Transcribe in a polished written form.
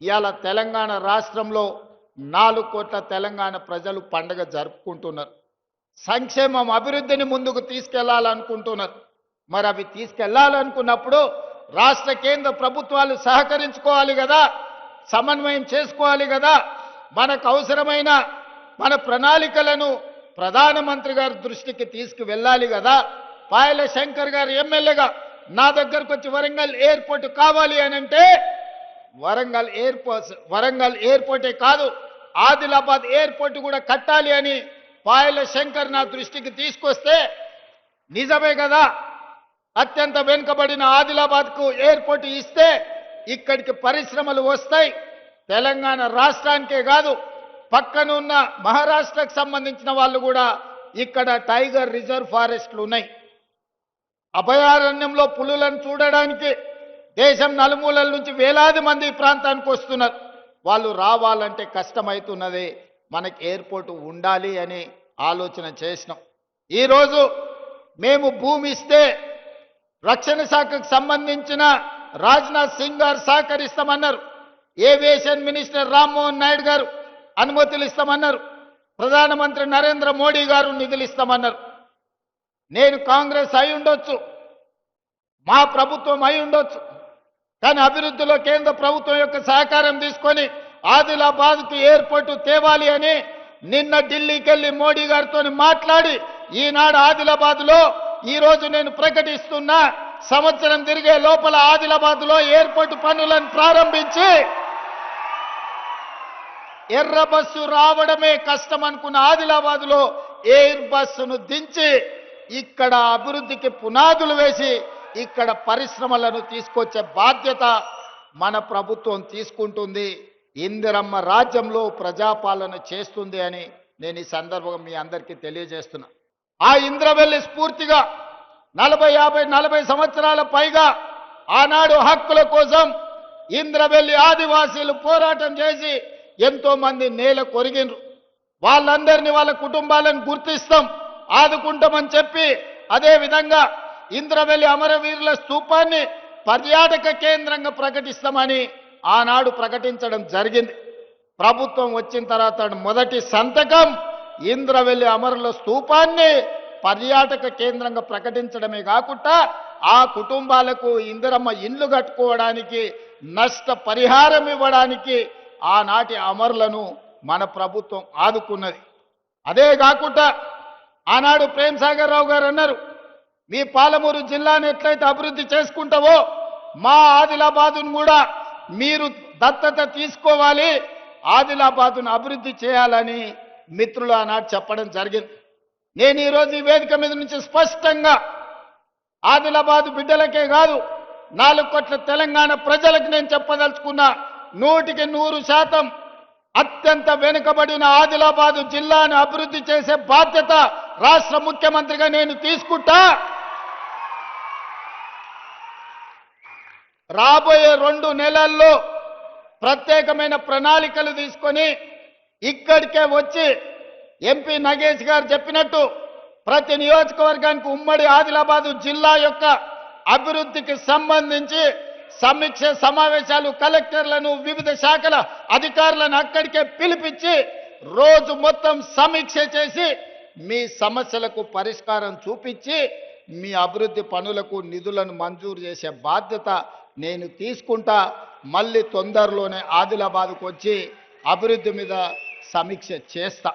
ఇవాళ తెలంగాణ రాష్ట్రంలో 4 కోట్ల తెలంగాణ ప్రజలు పండుగ జరుపుకుంటున్నారు. సంక్షేమం అభివృద్ధిని ముందుకు తీసుకెళ్లాలనుకుంటున్నారు. మరి అవి తీసుకెళ్లాలనుకున్నప్పుడు రాష్ట్ర కేంద్ర ప్రభుత్వాలు సహకరించుకోవాలి కదా, సమన్వయం చేసుకోవాలి కదా. మనకు అవసరమైన మన ప్రణాళికలను ప్రధానమంత్రి గారి దృష్టికి తీసుకువెళ్ళాలి కదా. పాయల శంకర్ గారు ఎమ్మెల్యేగా నా దగ్గరకు వచ్చి వరంగల్ ఎయిర్పోర్ట్ కావాలి అని అంటే వరంగల్ ఎయిర్పోర్టే కాదు, ఆదిలాబాద్ ఎయిర్పోర్ట్ కూడా కట్టాలి అని పాయల శంకర్ నా దృష్టికి తీసుకొస్తే నిజమే కదా. అత్యంత వెనుకబడిన ఆదిలాబాద్కు ఎయిర్పోర్ట్ ఇస్తే ఇక్కడికి పరిశ్రమలు వస్తాయి. తెలంగాణ రాష్ట్రానికే కాదు, పక్కనున్న మహారాష్ట్రకు సంబంధించిన వాళ్ళు కూడా ఇక్కడ టైగర్ రిజర్వ్ ఫారెస్ట్లు ఉన్నాయి. అభయారణ్యంలో పులులను చూడడానికి దేశం నలుమూలల నుంచి వేలాది మంది ఈ ప్రాంతానికి వస్తున్నారు. వాళ్ళు రావాలంటే కష్టమవుతున్నది. మనకి ఎయిర్పోర్ట్ ఉండాలి అని ఆలోచన చేసినాం. ఈరోజు మేము భూమి ఇస్తే రక్షణ శాఖకు సంబంధించిన రాజ్నాథ్ సింగ్ గారు సహకరిస్తామన్నారు. ఏవియేషన్ మినిస్టర్ రామ్మోహన్ నాయుడు గారు అనుమతులు ఇస్తామన్నారు. ప్రధానమంత్రి నరేంద్ర మోడీ గారు నిధులు ఇస్తామన్నారు. నేను కాంగ్రెస్ అయి ఉండొచ్చు, మా ప్రభుత్వం అయి ఉండొచ్చు, కానీ అభివృద్ధిలో కేంద్ర ప్రభుత్వం యొక్క సహకారం తీసుకొని ఆదిలాబాద్కు ఎయిర్పోర్టు తేవాలి అని నిన్న ఢిల్లీకి వెళ్ళి మోడీ గారితో మాట్లాడి ఈనాడు ఆదిలాబాద్లో ఈరోజు నేను ప్రకటిస్తున్నా, సంవత్సరం తిరిగే లోపల ఆదిలాబాద్లో ఎయిర్పోర్టు పనులను ప్రారంభించి ఎర్ర బస్సు రావడమే కష్టం అనుకున్న ఆదిలాబాద్లో ఎయిర్ బస్సును దించి ఇక్కడ అభివృద్ధికి పునాదులు వేసి ఇక్కడ పరిశ్రమలను తీసుకొచ్చే బాధ్యత మన ప్రభుత్వం తీసుకుంటుంది. ఇందిరమ్మ రాజ్యంలో ప్రజాపాలన చేస్తుంది అని నేను ఈ సందర్భంగా మీ అందరికీ తెలియజేస్తున్నా. ఆ ఇంద్రవెల్లి స్ఫూర్తిగా 40 సంవత్సరాల పైగా ఆనాడు హక్కుల కోసం ఇంద్రవెల్లి ఆదివాసీలు పోరాటం చేసి ఎంతో మంది నేల కొరిగినరు. వాళ్ళందరినీ వాళ్ళ కుటుంబాలను గుర్తిస్తాం, ఆదుకుంటామని చెప్పి అదే విధంగా ఇంద్రవెల్లి అమరవీరుల స్తూపాన్ని పర్యాటక కేంద్రంగా ప్రకటిస్తామని ఆనాడు ప్రకటించడం జరిగింది. ప్రభుత్వం వచ్చిన తర్వాత మొదటి సంతకం ఇంద్రవెల్లి అమరుల స్తూపాన్ని పర్యాటక కేంద్రంగా ప్రకటించడమే కాకుండా ఆ కుటుంబాలకు ఇందిరమ్మ ఇండ్లు కట్టుకోవడానికి నష్ట పరిహారం ఇవ్వడానికి ఆనాటి అమరులను మన ప్రభుత్వం ఆదుకున్నది. అదే కాకుండా ఆనాడు ప్రేమ్ సాగర్ రావు గారు అన్నారు, మీ పాలమూరు జిల్లాను ఎట్లయితే అభివృద్ధి చేసుకుంటావో మా ఆదిలాబాదును కూడా మీరు దత్తత తీసుకోవాలి, ఆదిలాబాదును అభివృద్ధి చేయాలని మిత్రులు ఆనాడు చెప్పడం జరిగింది. నేను ఈరోజు ఈ వేదిక మీద నుంచి స్పష్టంగా ఆదిలాబాదు బిడ్డలకే కాదు 4 కోట్ల తెలంగాణ ప్రజలకు నేను చెప్పదలుచుకున్నా, 100% అత్యంత వెనుకబడిన ఆదిలాబాదు జిల్లాను అభివృద్ధి చేసే బాధ్యత రాష్ట్ర ముఖ్యమంత్రిగా నేను తీసుకుంటా. రాబోయే 2 నెలల్లో ప్రత్యేకమైన ప్రణాళికలు తీసుకొని ఇక్కడికే వచ్చి ఎంపీ నగేష్ గారు చెప్పినట్టు ప్రతి నియోజకవర్గానికి ఉమ్మడి ఆదిలాబాదు జిల్లా యొక్క అభివృద్ధికి సంబంధించి సమీక్ష సమావేశాలు కలెక్టర్లను వివిధ శాఖల అధికారులను అక్కడికే పిలిపించి రోజు మొత్తం సమీక్ష చేసి మీ సమస్యలకు పరిష్కారం చూపించి మీ అభివృద్ధి పనులకు నిధులను మంజూరు చేసే బాధ్యత నేను తీసుకుంటా. మళ్ళీ తొందరలోనే ఆదిలాబాద్కు వచ్చి అభివృద్ధి మీద సమీక్ష చేస్తా.